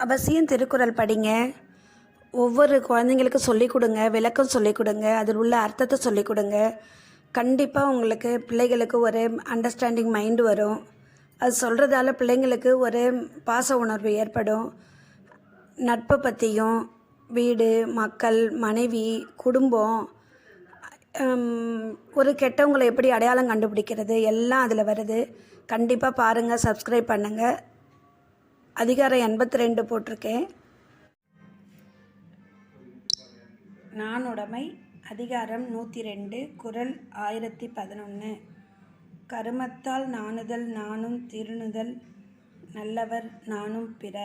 அவசியம் திருக்குறள் படிங்க. ஒவ்வொரு குழந்தைங்களுக்கும் சொல்லிக் கொடுங்க, விளக்கம் சொல்லிக் கொடுங்க, அதில் உள்ள அர்த்தத்தை சொல்லிக் கொடுங்க. கண்டிப்பாக உங்களுக்கு பிள்ளைகளுக்கு ஒரு அண்டர்ஸ்டாண்டிங் மைண்டு வரும். அது சொல்கிறதால பிள்ளைங்களுக்கு ஒரு பாச உணர்வு ஏற்படும். நட்பை பற்றியும், வீடு, மக்கள், மனைவி, குடும்பம், ஒரு கெட்டவங்களை எப்படி அடையாளம் கண்டுபிடிக்கிறது எல்லாம் அதில் வருது. கண்டிப்பாக பாருங்கள், சப்ஸ்கிரைப் பண்ணுங்கள். அதிகாரம் 82 போட்டிருக்கேன். நாணுடைமை அதிகாரம் 102 குறள் 1011. கருமத்தால் நாணுதல் நாணும் திருணுதல் நல்லவர் நாணும் பிற.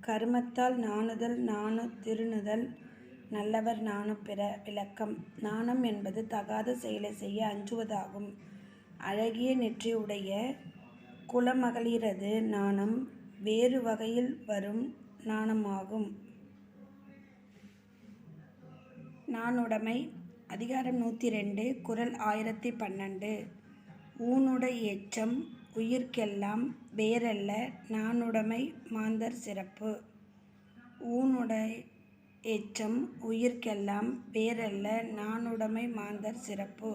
கருமத்தால் நாணுதல் திருணுதல் நல்லவர் நாணும் பிற. விளக்கம்: நாணம் என்பது தகாத செயலை செய்ய அஞ்சுவதாகும். அழகிய நெற்றியுடைய குலமகளிரது நாணம் வேறு வகையில் வரும் நாணமாகும். நாணுடைமை அதிகாரம் 102 குறள் 1012. ஊனுடை எச்சம் உயிர்க்கெல்லாம் வேறல்ல நாணுடைமை மாந்தர் சிறப்பு. ஊனுடை எச்சம் உயிர்க்கெல்லாம் வேறல்ல நாணுடைமை மாந்தர் சிறப்பு.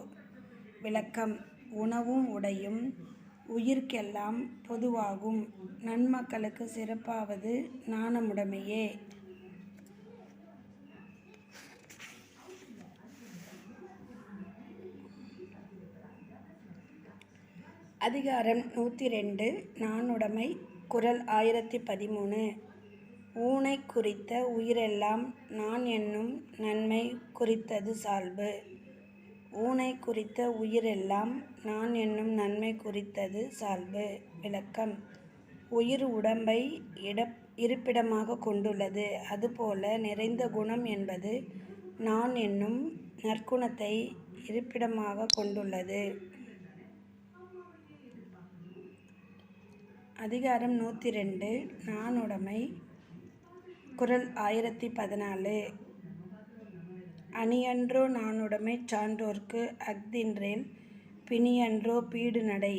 விளக்கம்: உணவும் உடையும் உயிர்க்கெல்லாம் பொதுவாகும். நன்மக்களுக்கு சிறப்பாவது நாணமுடைமையே. அதிகாரம் 102 நாணுடைமை குறள் 1013. ஊனை குறித்த உயிரெல்லாம் நான் என்னும் நன்மை குறித்தது சால்பு. ஊனை குறித்த உயிரெல்லாம் நான் என்னும் நன்மை குறித்தது சால்பு. விளக்கம்: உயிர் உடம்பை இருப்பிடமாக கொண்டுள்ளது. அதுபோல நிறைந்த குணம் என்பது நான் என்னும் நற்குணத்தை இருப்பிடமாக கொண்டுள்ளது. அதிகாரம் 102 நாணுடைமை குறள் 1014. அணியன்றோ நாணுடைமை சான்றோர்க்கு அஃதின்றேல் பிணியன்றோ பீடு நடை.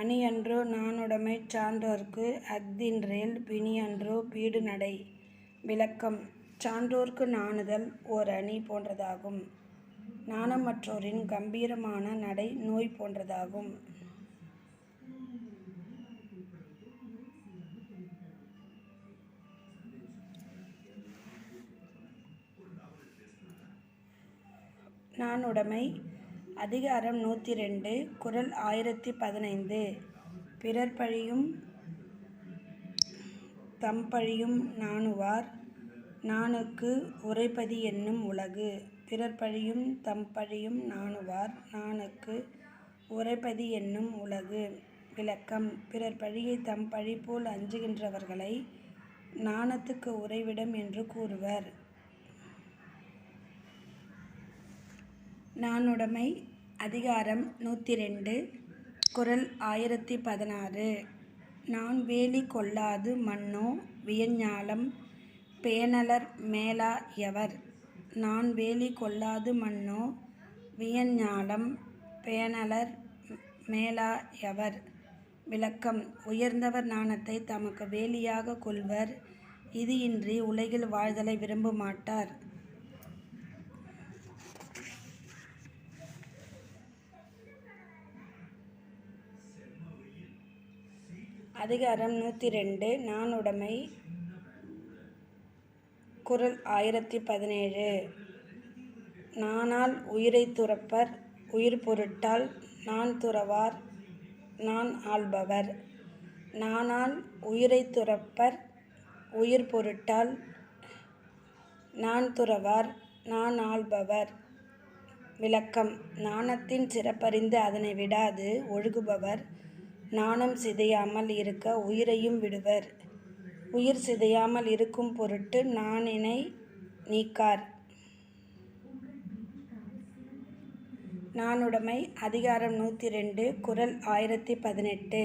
அணியன்றோ நாணுடைமை சான்றோர்க்கு அஃதின்றேல் பிணியன்றோ பீடு நடை. விளக்கம்: சான்றோர்க்கு நாணுதல் ஓர் அணி போன்றதாகும். நாணமற்றோரின் கம்பீரமான நடை நோய் போன்றதாகும். நாணுடைமை அதிகாரம் 102 குறள் 1015. பிறர் பழியும் தம் பழியும் நாணுவார் நாணுக்கு உரைப்பதி என்னும் உலகு. பிறர் பழியும் தம் பழியும் நாணுவார் நாணுக்கு உரைப்பதி என்னும் உலகு. விளக்கம்: பிறர் பழியை தம் பழி போல் அஞ்சுகின்றவர்களை நாணத்துக்கு உறைவிடம் என்று கூறுவர். நாணுடைமை அதிகாரம் 102 குறள் 1016. நான் வேலி கொள்ளாது மன்னோ வியஞ்ஞாலம் பேணலர் மேலா எவர். நான் வேலி கொள்ளாது மன்னோ வியஞ்ஞாலம் பேணலர் மேலா எவர். விளக்கம்: உயர்ந்தவர் நாணத்தை தமக்கு வேலியாக கொள்வர். இது இன்றி உலகில் வாழ்தலை விரும்ப மாட்டார். அதிகாரம் 102 நாணுடைமை குறள் 1017. நாணால் உயிரை துறப்பர் உயிர் பொருட்டால் நான் துறவார் நான் ஆள்பவர். நாணால் உயிரை துறப்பர் உயிர் பொருட்டால் நான் துறவார் நான் ஆள்பவர். விளக்கம்: நாணத்தின் சிறப்பறிந்து அதனை விடாது ஒழுகுபவர் நாணம் சிதையாமல் இருக்க உயிரையும் விடுவர். உயிர் சிதையாமல் இருக்கும் பொருட்டு நாணினை நீக்கார். நாணுடைமை அதிகாரம் 102 குறள் 1018.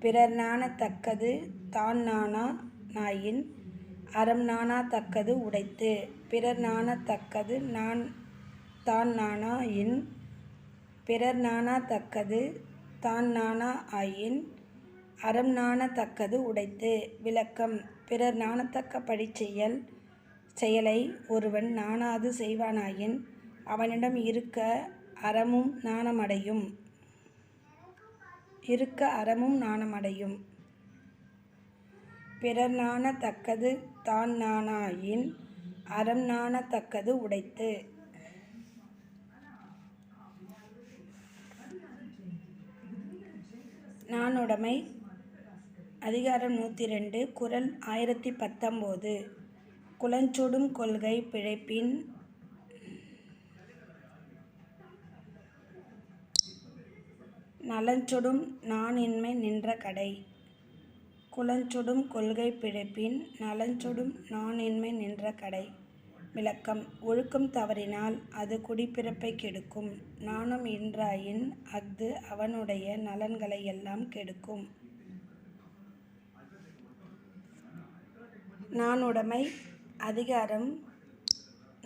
பிறர் நாணத்தக்கது தான் நாணா நாயின் அறம் நாணாதக்கது உடைத்து. பிறர் நாணத்தக்கது நான் தான் நாணா இன் பிறர் நாணா தக்கது தான் நாணா ஆயின் அறம் நாணத்தக்கது உடைத்து. விளக்கம்: பிறர் நாணத்தக்க பழிச்செயல் செயலை ஒருவன் நாணாது செய்வானாயின் அவனிடம் இருக்க அறமும் நாணமடையும். பிறர் நாணத்தக்கது தான் நாணாயின் அறம் நாணத்தக்கது உடைத்து. நாணுடைமை அதிகாரம் 102 குறள் 1019. குலஞ்சுடும் கொள்கை பிழைப்பின் நலஞ்சுடும் நாணின்மை நின்ற கடை. குலஞ்சுடும் கொள்கை பிழைப்பின் நலஞ்சுடும் நாணின்மை நின்ற கடை. விளக்கம்: ஒழுக்கம் தவறினால் அது குடிப்பிறப்பை கெடுக்கும். நாணம் இன்றாயின் அஃது அவனுடைய நலன்களை எல்லாம் கெடுக்கும். நாணுடைமை அதிகாரம்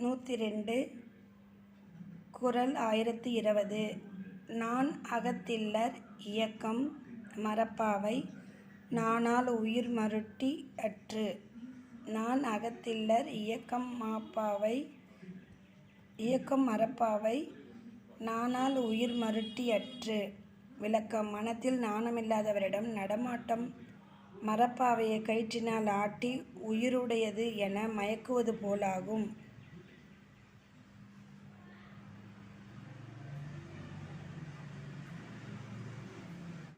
102 குறள் 1020. நாண் அகத்தில்லர் இயக்கம் மறப்பாவை நாணால் உயிர் மருட்டி அற்று. நாண் அகத்தில்லர் இயக்கம் மறப்பாவை நாணால் உயிர் மருட்டி அற்று. விளக்கம்: மனத்தில் நாணமில்லாதவரிடம் நடமாட்டம் மறப்பாவையை கயிற்றினால் ஆட்டி உயிருடையது என மயக்குவது போலாகும்.